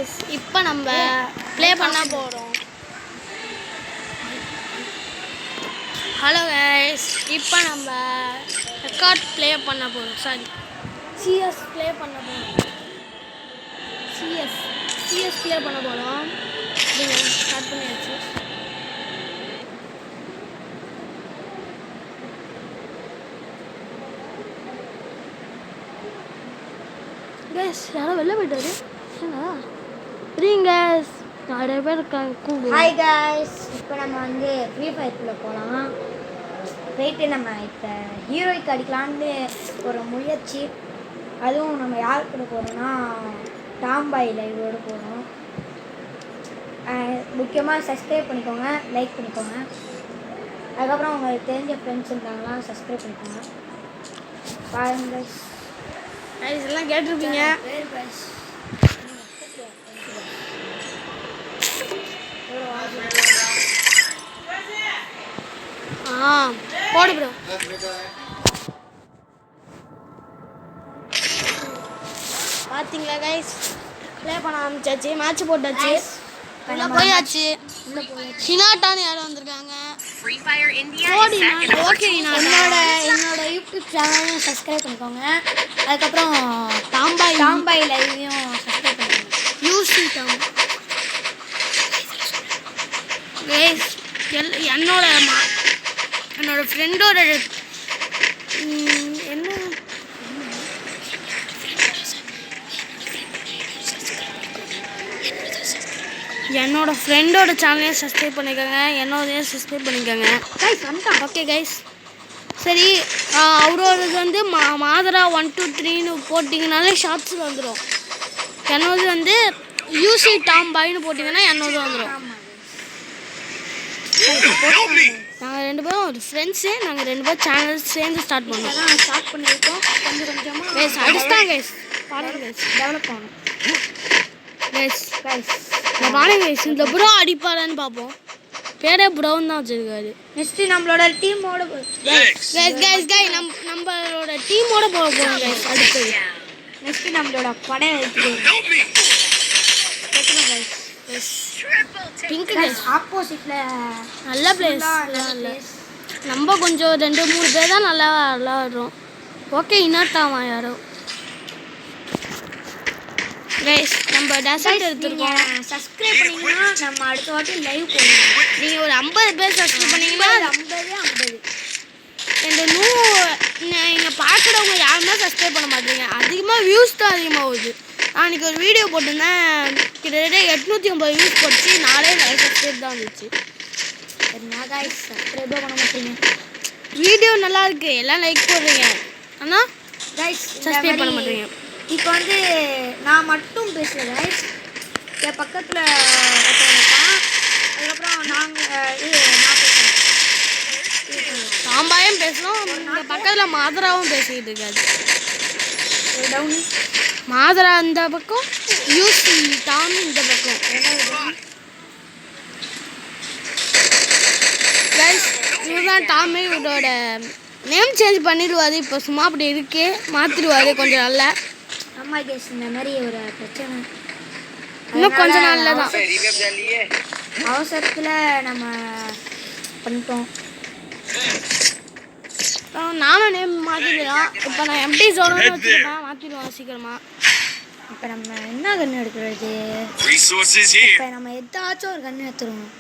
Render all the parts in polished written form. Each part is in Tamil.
கைஸ், இப்போ நம்ம ப்ளே பண்ண போகிறோம். ஹலோ கைஸ், இப்போ நம்ம ரெக்கார்ட் ப்ளே பண்ண போகிறோம். சாரி, சிஎஸ் ப்ளே பண்ண போகிறோம். சிஎஸ் ப்ளே பண்ண போகிறோம். நீங்கள் ஸ்டார்ட் பண்ணியாச்சு. கைஸ், யாரோ வெளில போயிட்டாரு. கைஸ், நிறைய பேர் இருக்காங்க. ஹாய் கைஸ், இப்போ நம்ம வந்து ஃப்ரீ ஃபயர்க்குள்ளே போகலாம். போயிட்டு நம்ம இப்போ ஹீரோய்க்கு அடிக்கலான்னு ஒரு முயற்சி. அதுவும் நம்ம யார் கூட போகிறோன்னா டாம்பாய் லைவோடு போகிறோம். முக்கியமாக சப்ஸ்கிரைப் பண்ணிக்கோங்க, லைக் பண்ணிக்கோங்க. அதுக்கப்புறம் உங்களுக்கு தெரிஞ்ச ஃப்ரெண்ட்ஸ் இருந்தாங்கன்னா சப்ஸ்கிரைப் பண்ணிக்கோங்க. பாருங்க கைஸ், எல்லாம் கேட்டிருப்பீங்க. போடு ப்ரோ. பார்த்தீங்களா கைஸ், ப்ளே பண்ண ஆரம்பிச்சாச்சு. மேட்ச் போட்டாச்சு. உள்ள போயாச்சு. ஹினாட்டான்னு யாரும் வந்திருக்காங்க. ஓகே, என்னோட யூடியூப் சேனலையும் சப்ஸ்கிரைப் பண்ணிக்கோங்க. அதுக்கப்புறம் டாம்பாய் லைவையும் சப்ஸ்கிரைப் பண்ணிக்கோங்க. யூசி டாம் கைஸ், என்னோட ஃப்ரெண்டோட என்ன என்னோட ஃப்ரெண்டோட சேனலையும் சப்ஸ்கிரைப் பண்ணிக்கோங்க, என்னோடையும் சப்ஸ்கிரைப் பண்ணிக்கோங்க. ஓகே கைஸ், சரி. அவரோடது வந்து மாதரா 1 2 3ன்னு போட்டிங்கனாலே ஷார்ட்ஸில் வந்துடும். என்னோடது வந்து யூசி டாம்பாய்னு போட்டிங்கன்னா என்னோடது வந்துடும். நாங்கள் 2 பேரும் ஒரு ஃப்ரெண்ட்ஸு. நாங்கள் 2 பேரும் சேனல் சேர்ந்து ஸ்டார்ட் பண்ணியிருக்கோம். கொஞ்சம் கொஞ்சமாக கைஸ் அடிச்சுட்டாங்க. கைஸ் பாருங்க, கைஸ் டெவலப் ஆகணும். கைஸ் பாருங்க கைஸ், இந்த ப்ரோ அடிப்பாரான்னு பார்ப்போம். பேரே ப்ரௌன் தான் வச்சிருக்காரு. நெக்ஸ்ட்டு நம்மளோட டீமோட நம்மளோட டீமோட போக போகிறோம் கைஸ். அடுத்தது நெக்ஸ்ட்டு நம்மளோட படை பிங்க் கைஸ் ஆப்போசிட்டில் நல்ல பிளேஸ். நம்ம கொஞ்சம் 2-3 பேர் தான் நல்லா விளாடுறோம். ஓகே, இன்னாட்டாமா யாரோ. கைஸ், நம்ம டெசர்ட் எடுத்துருக்கோம். சப்ஸ்கிரைப் பண்ணிங்கன்னா நம்ம அடுத்த வாட்டி லைவ் போடுவோம். நீங்கள் ஒரு 50 பேர் சப்ஸ்கிரைப் பண்ணிங்கன்னா 50 நீங்கள் பார்க்குறவங்க யாருமே சப்ஸ்கிரைப் பண்ண மாட்டீங்க. அதிகமாக வியூஸ் தான் அதிகமாக போகுது. நான் இன்றைக்கி ஒரு வீடியோ போட்டிருந்தேன், கிட்டத்தட்ட 850 வியூஸ் போச்சு. 4 சப்ஸ்கிரைப் தான் வந்துச்சு. சப்ஸ்கிரைபே பண்ண மாட்டீங்க. வீடியோ நல்லா இருக்கு, எல்லாம் லைக் போடுறீங்க, ஆனால் கைஸ் சப்ஸ்கிரைப் பண்ண மாட்டீங்க. இப்போ வந்து நான் மட்டும் பேசல கைஸ், என் பக்கத்தில் இருக்கான். அதுக்கப்புறம் நான் பேசுகிறேன். சாம்பாயும் பேசுகிறோம். இந்த பக்கத்தில் மாதராவும் பேசிக்கிட்டு இருக்காது. டவுனி மாதரா இந்த பக்கம், யூசி டாம் இந்த பக்கம். கைஸ், இதுதான் டாமு. இவரோட நேம் சேஞ்ச் பண்ணிடுவார். இப்போ சும்மா அப்படி இருக்கு, மாற்றிடுவார் கொஞ்சம் நல்லா. அம்மா கேஸ் இந்த மாதிரி ஒரு பிரச்சனை. இன்னும் கொஞ்சம் நாள்ல தான். அவசரத்தில் நம்ம பண்ணிட்டோம். நானும் நேம் மாற்றிடுவேன். இப்போ நான் எம்டி ஜோனோன்னு வச்சுருப்பேன், மாற்றிடுவேன் சீக்கிரமாக. இப்போ நம்ம என்ன கன்று எடுக்கிறது? இப்போ நம்ம எதாச்சும் ஒரு கன்று எடுத்துருவோம்.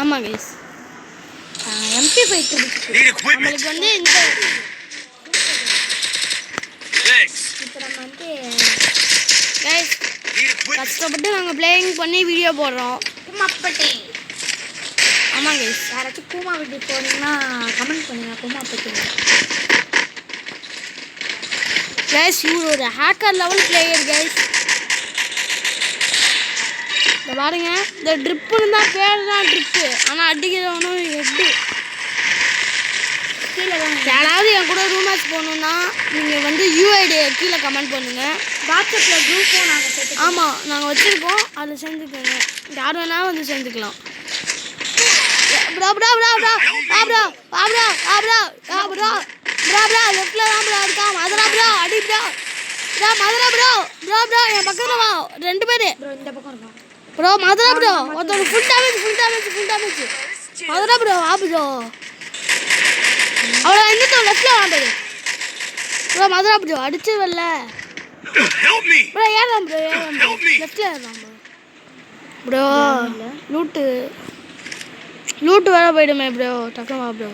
ஆமாம் கைஸ், MP5 நம்மளுக்கு வந்து இந்த இப்போ நம்ம வந்து கைஸ் கஷ்டப்பட்டு நாங்கள் பிளேயிங் பண்ணி வீடியோ போடுறோம். குமாப்பட்டி. ஆமாம் கைஸ், யாராச்சும் கூமா வீட்டுக்கு போனீங்கன்னா கமெண்ட் பண்ணுங்க. குமாப்பட்டி கைஸ், இவர் ஒரு ஹேக்கர் லெவல் பிளேயர் கைஸ். இந்த பாருங்க, இந்த ட்ரிப்புன்னு தான் பேர் தான் ட்ரிப்பு, ஆனால் அடிக்கிறவனும் ஹெட்டு. கீழே தான் யாராவது என் கூட ரூம் மேட்ச் போகணுன்னா நீங்கள் வந்து யூஐடி கீழே கமெண்ட் பண்ணுங்கள். வாட்ஸ்அப்பில் குரூப்பும் நாங்கள் சேர்த்து. ஆமாம், நாங்கள் வச்சுருக்கோம், அதில் சேர்ந்துக்கோங்க. யார் வேணாலும் வந்து சேர்ந்துக்கலாம். Bro bro bro bro bro bro bro bro bro bro bro லெஃப்டில் தான் ப்ரோ இருக்கான். அதெல்லாம் ப்ரோ அடி bro bro Madhura bro bro bro என் பக்கத்துல வா ரெண்டு பேரு ப்ரோ இந்த பக்கம் இருக்கான். ப்ரோ மதுரா ப்ரோ ஒருத்தர் ஃபுல் டேமேஜ் மதுரா ப்ரோ வா ப்ரோ அவ்வளோ இன்னும் லெஃப்ட்ல வா ப்ரோ மதுரா ப்ரோ அடிச்சு வரல ப்ரோ ஏறாம் ப்ரோ லெஃப்ட்ல ஏறாம் ப்ரோ லூட்டு வேற போயிடுமே ப்ரோ டக்குனு வா ப்ரோ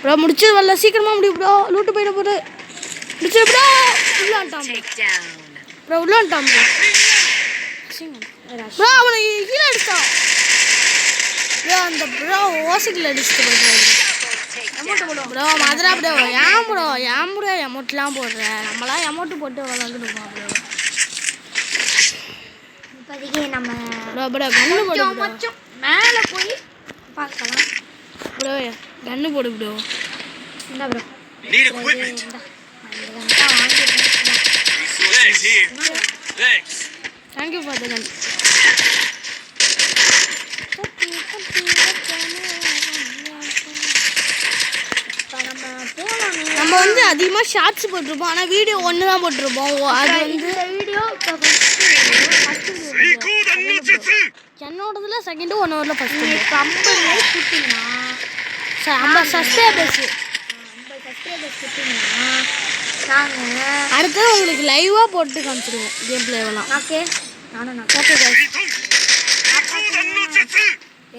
ப்ரோ முடிச்சு வரல சீக்கிரமா முடியும் ப்ரோ லூட்டு போயிட போகுது முடிச்சு ப்ரோ உள்ள வந்துட்டான் ப்ரோ ப்ரோ அவனை கீழே அடிச்சான் ப்ரோ அந்த ப்ரோ ஓசிக்கில் அடிச்சுட்டு போயிட்டான் ப்ரோ மதுரா ப்ரோ ஏன் ப்ரோ எமௌண்ட்லாம் போடுற நம்மளாம் எமௌண்ட்டு போட்டு விளாண்டுருப்போம் ப்ரோ இப்போதைக்கு நம்ம ப்ரோ கண்ணு போடு ப்ரோ கொஞ்சம் மேலே போய் பார்க்கலாம். ப்ரோ கண்ணு போடு ப்ரோ இந்த ப்ரோ தேங்க்யூ ஃபார் த கன் நம்ம வந்து அதிகமாக ஷார்ட்ஸ் போட்டிருப்போம் ஆனால் வீடியோ ஒன்று தான் போட்டிருப்போம் அது வந்து வீடியோ என்னோடதுல செகண்டு 1 ஹவரில் ஃபஸ்ட்டு இப்போ 50 லைக் கொடுத்தீங்கன்னா சார் 50 சப்ஸ்கிரைபர்ஸ் கொடுத்தீங்கன்னா நாங்கள் அடுத்தது உங்களுக்கு லைவாக போட்டு காமிச்சிடுவோம் கேம் பிளேவெல்லாம் ஓகே நானும் ஓகே guys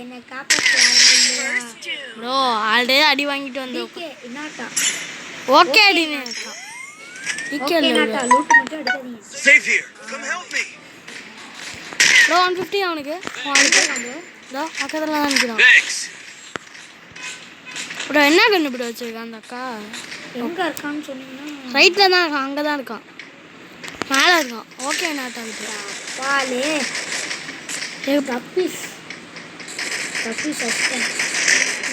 என்னை காப்பாற்ற ப்ரோ ஆல்ரெடி அடி வாங்கிட்டு வந்தோம் என்னாட்டா ஓகே அடினே என்னாட்டா லூட் மட்டும் எடுக்காதீங்க. ப்ரோ 150 அவனுக்கு ப்ரோ பக்கத்தில் தான் நிற்கிறான் ப்ரோ என்ன கண்ணு ப்ரோ வச்சிருக்கான் அந்த அக்கா எங்கே இருக்கான்னு சொன்னீங்கன்னா ரைட்டில் தான் இருக்கான் அங்கே தான் இருக்கான் மேலே இருக்கான் ஓகே நாட்டா விட்டு பாலே பப்பீஸ்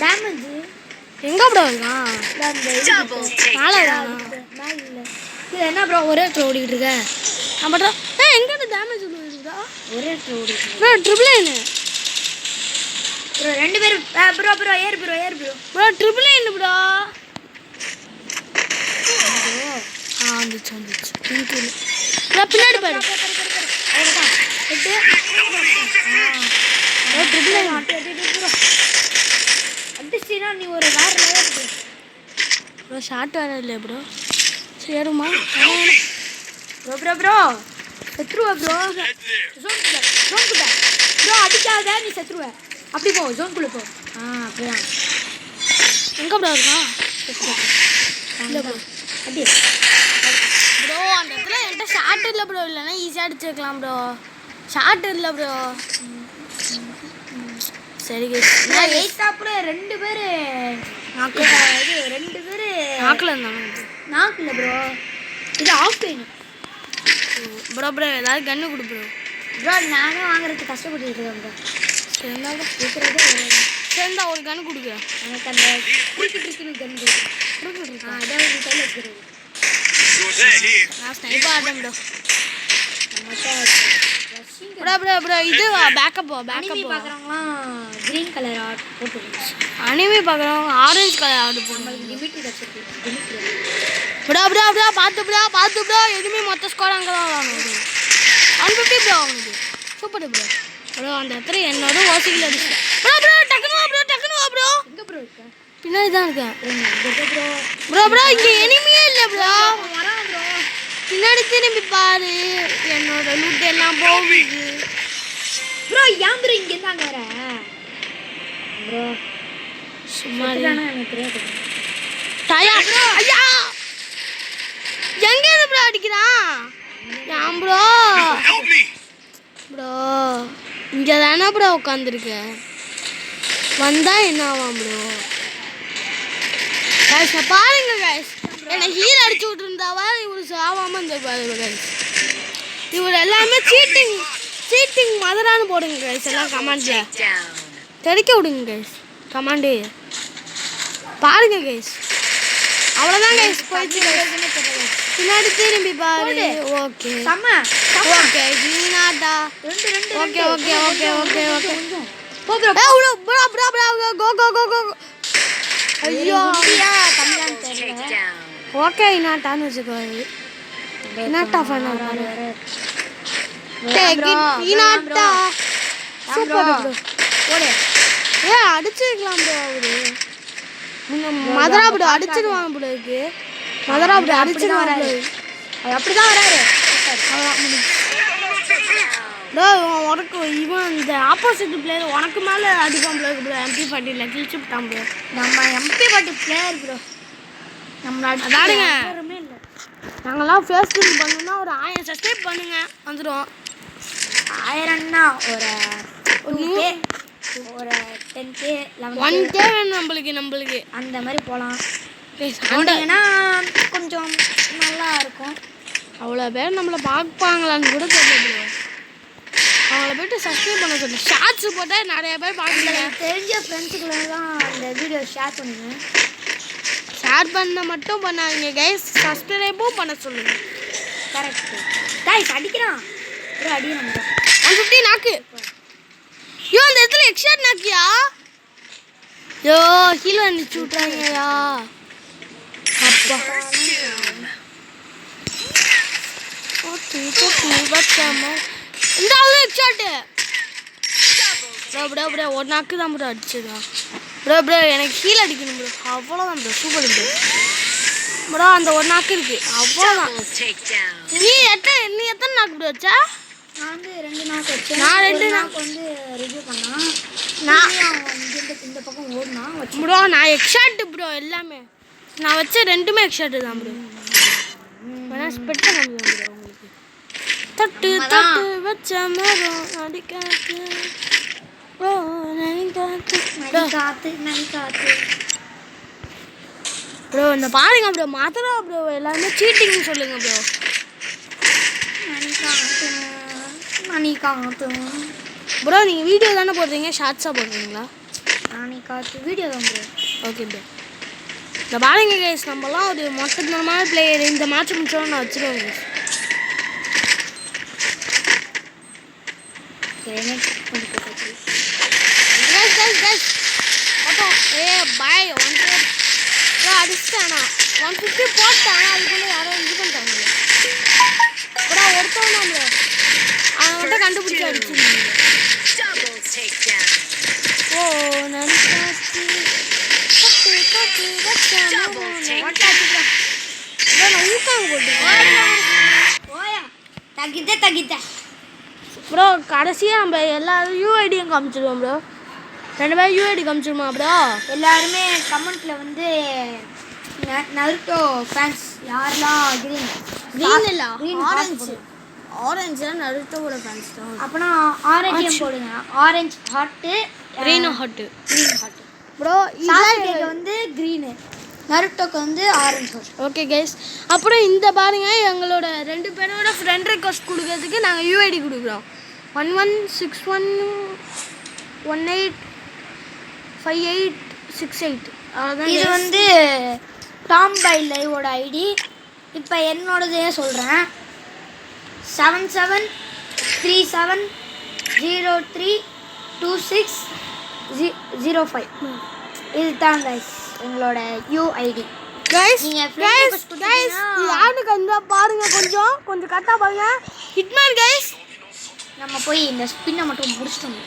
டேமேஜ் எங்கே ப்ரோ இருக்கான் மேலே இருக்கான் இல்லை என்ன ப்ரோ ஒரே இடத்துல ஓடிக்கிட்டு இருக்க நான் பண்ணுறேன் எங்கே டேமேஜ் இருக்குதா ஒரே இடத்துல ஓடிக்கிட்டு ப்ரோ ட்ரிபிள் லைனு ப்ரோ 2 பேரும் ப்ரோ ஏறு ப்ரோ ட்ரிபிள் லைனு ப்ரோ வந்துச்சு ப்ரோ பின்னாடி பாரு ட்ரிபிள் லைன் அடிச்சினா நீ ஒரு வேற லெவல் ப்ரோ ஷார்ட் வேறு இல்லையா ப்ரோ சரிம்மா ப்ரோ செத்துருவ ப்ரோ ஜோன்குள்ள ப்ரோ அடிக்காத நீ செத்துருவ அப்படி போ ஜோன்குள்ளே போ அப்படிதான் எங்கே ப்ரோ இருக்கான் இல்லை ப்ரோ அடி ப்ரோ அந்த இடத்துல என்கிட்ட ஷார்ட் இல்லை ப்ரோ இல்லைன்னா ஈஸியாக அடிச்சிருக்கலாம் ப்ரோ ஷார்ட் இல்லை ப்ரோ சரி நான் எயித்தாப்புல 2 பேர் இது 2 பேர் நாக்கில் இருந்தாங்க நாக்கு இல்லை ப்ரோ இது ஆஃப் பெயின் ப்ரோ ஏதாவது கன்று கொடு ப்ரோ நானும் வாங்குறதுக்கு கஷ்டப்பட்டு இருக்கேன் ப்ரோ சேர்ந்தா இருக்கிறதே சேர்ந்தா ஒரு கன்று கொடுக்க எனக்கு அந்த ட்ரிக்குன்னு கன் கொடுக்கு அதாவது நீ கையில் வச்சுக்கிறது நான் ஸ்னைப்பர் ஆட்டம் ப்ரோ நம்மகிட்ட ப்ரோ இது பேக்கப் பார்க்குறவங்களாம் க்ரீன் கலர் ஆர்ட் போட்டுருக்கோம். அனிமே பார்க்குறவங்க ஆரஞ்சு கலர் ஆர்டர் போடுங்க நம்மளுக்கு லிமிட் வச்சுருக்கு பார்த்து ப்ரோ எதுவுமே மொத்த ஸ்கோர் அங்கே தான் விளாடணும் 150 ப்ரோ அவனுக்கு சூப்பர் ப்ரோ அந்த இடத்துல என்னோட ஓசிக்கில் அடிச்சு டக்குனு வா ப்ரோ எங்கே ப்ரோ இருக்கா பின்னாடி தான் இருக்கேன் ப்ரோ ப்ரோ இங்கே எனிமையே இல்லை ப்ரோ வரான் ப்ரோ பின்னாடி திரும்பி பாரு என்னோட லூட் எல்லாம் போகுது ப்ரோ ஏன் ப்ரோ இங்கே இருந்தாங்க வர ப்ரோ சும்மா எனக்கு தெரியாது டயா ப்ரோ ஐயா எங்க இருந்து ப்ரோ அடிக்கிறான் ஏன் ப்ரோ இங்கே தானே ப்ரோ உட்காந்துருக்க வந்தா என்ன ஆவான் ப்ரோ கைஸ் பாருங்க கைஸ் என்னை ஹீல் அடிச்சு விட்டுருந்தாவா இவரு சாவாமல் இந்த பாருங்க கைஸ் இவர் எல்லாமே சீட்டிங் மதரான்னு போடுங்க கைஸ் எல்லாம் கமாண்டில் தெரிக்க விடுங்க கைஸ் கமாண்டு பாருங்க கைஸ் அவ்வளோதான் கைஸ் போயிடுச்சு பின்னாடி திரும்பி பாரு ஓகே ஓகே நீனாட்டா ஓகே போ ப்ரோ ஐயோ ஓகே நாட்டான்னு வச்சுக்கோ என்னட்டா ஃபன் வராரு. இனாட்டா சூப்பர் ப்ரோ. போடு. அடிச்சிருக்கலாம் ப்ரோ அவரு. மதுரா ப்ரோ அடிச்சிடுவாங்க ப்ரோ இருக்கு. மதுரா ப்ரோ அடிச்சிடுவாங்க வராரு. அது அப்படிதான் வராரு. ப்ரோ உனக்கு இவன் இந்த ஆப்போசிட் பிளேயர் உனக்கு மேலே அடிப்பான் ப்ரோ ப்ரோ MP40 கிழிச்சு விட்டான் ப்ரோ. நம்ம MP40 பிளேயர் ப்ரோ. நம்மள அதானுங்க. யாருமே இல்லை. நாங்கள்லாம் ஃபேஸ் பில் பண்ணணும்னா ஒரு 1000 சப்ஸ்கிரைப் பண்ணுங்க வந்துடும். 1000ன்னா ஒரு 2K ஒரு 10K 1K வேணும் நம்மளுக்கு அந்த மாதிரி போகலாம். அந்த போனீங்கன்னா கொஞ்சம் நல்லா இருக்கும். அவ்வளோ பேர் நம்மளை பார்ப்பாங்களான்னு கூட தெரியல. அவங்கள போய்ட்டு சப்ஸ்கிரைப் பண்ண சொல்லி ஷார்ட்ஸ் போட்டால் நிறைய பேர் பார்க்கல. தெரிஞ்ச ஃப்ரெண்ட்ஸுக்குள்ள தான் அந்த வீடியோ ஷேர் பண்ணுங்கள். ஷேர் பண்ண மட்டும் பண்ணாதீங்க கைஸ், சப்ஸ்கிரைபும் பண்ண சொல்லுங்கள். Correct guys. அடிக்கிறான் ஒரு அடி. நம்ம 150 நாக்கு. யோ அந்த இடத்துல எக்ஸ்ட்ரா நாக்கியா? யோ கீழே அனுப்பிச்சு விட்றாங்கயா. அப்பா இந்த ஆளு எக்ஸ்ட்ராட்டு ப்ரோ ப்ரோ ஒரு நாக்கு தான் ப்ரோ அடிச்சிருக்கா ப்ரோ எனக்கு கீழே அடிக்கணும் ப்ரோ. அவ்வளோதான் ப்ரோ. சூப்பர் ப்ரோ அந்த ஒரு நாக்கு இருக்கு அவ்வளோதான். நீ எத்தனை நாக்கு ப்ரோ வச்சா? நான் வந்து 2 நாக்கு வச்சேன். நான் 2 நாக்கு வந்து ரிவ்யூ பண்ணான். இந்த பக்கம் ஓடுனா ப்ரோ நான் எக்ஸ்ட்ராட்டு ப்ரோ எல்லாமே நான் வச்ச 2மே எக்ஸ்ட்ராட்டு தான் ப்ரோ. வேணா ஸ்பெட்டை காமிக்கலாம் ப்ரோ உங்களுக்கு. தட்டு தட்டு வச்ச மரம் அடிக்காத்து ப்ரோ நனிக்காத்து ப்ரோ இந்த பாருங்க ப்ரோ மாத்திரா ப்ரோ எல்லாருமே சீட்டிங்னு சொல்லுங்க ப்ரோ. ப்ரோ நீங்கள் வீடியோ தானே போடுறீங்க ஷார்ட்ஸாக போடுறீங்களா? வீடியோ தான் ப்ரோ. Okay bro. இந்த பாருங்க கைஸ் நம்மலாம் ஒரு மொத்தமான பிளேயர். இந்த மேட்ச் முடிச்சோன்னு நான் வச்சுருவேன் கைஸ். பாய் 1 அடிச்சிட்டானா 150 போட்டான். அதுக்குள்ளே யாரோ இது பண்ணிட்டாங்க ப்ரோ. ஒருத்தவனா ப்ரோ அவன் மட்டும் கண்டுபிடிச்சி அடிச்சிருந்தீங்க. ஓ நடிச்சாச்சு ப்ரோ. கடைசியாக நம்ம எல்லா யூஐடியும் காமிச்சிடுவோம் ப்ரோ. 2 பேர் யூஐடி காமிச்சிடுமா ப்ரோ? எல்லாருமே கமெண்ட்டில் வந்து நருட்டோ ஃபேன்ஸ் யாரெல்லாம் க்ரீன் இல்லை ஆரஞ்சு நருட்டோவோட ஃபேன்ஸ் தான். அப்போனா ஆரஞ்சு போடுங்க. Orange hat green hat bro. சாசுகேக்கு வந்து க்ரீனு, நருட்டோக்கு வந்து ஆரஞ்சு. Okay guys. அப்புறம் இந்த பாருங்க எங்களோட 2 பேரோட ஃப்ரெண்ட் ரெக்வஸ்ட் கொடுக்கறதுக்கு நாங்கள் யூஐடி கொடுக்குறோம். 1161185868. அவ்வளோதான். இது வந்து டாம் பை லைவோட ஐடி. இப்போ என்னோடதே சொல்கிறேன். 7737032605. இதுதான் கைஸ் எங்களோட யூஐடி. கைஸ் யாருக்கு அந்த பாருங்க கொஞ்சம் கரெக்டாக பாருங்க. Hitman guys. நம்ம போய் இந்த ஸ்பின்னை மட்டும் முடிச்சிட்டோம்.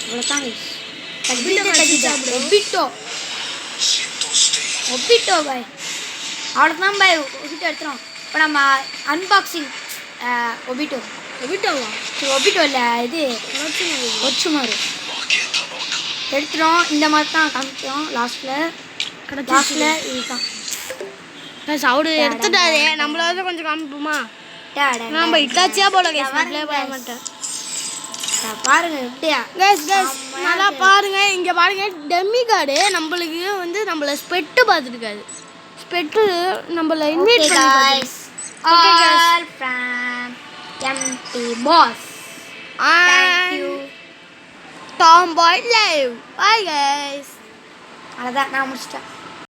இவ்வளோதான் கைஸ். ஒப்பிட்டோ பாய். அவ்வளோதான் பாய். ஒப்பிட்டோ எடுத்துகிறோம். இப்போ நம்ம அன்பாக்சிங் ஒபிட்டோவா இல்லை இது ஒச்சுமாரு எடுத்துகிறோம். இந்த மாதிரி தான் காமிக்கிறோம் லாஸ்ட்டில் இதுதான். அவரு எடுத்துட்டாரு. நம்மளாவது கொஞ்சம் காமிப்போமா? நம்ம இட்டாச்சியாக போல கைஸ். ப்ளே பண்ண மாட்டேன். பாருங்க எப்படியா நல்லா பாருங்க. இங்கே பாருங்க டெம்மி கார்டு நம்மளுக்கு வந்து நம்மளை ஸ்பெட்டு பார்த்துருக்காது. ஸ்பெட்டு நம்மளை இன்வைட் பண்ணி empty boss. Thank you. Tomboy Live. Bye guys. அதான் நான் முடிச்சிட்டேன்.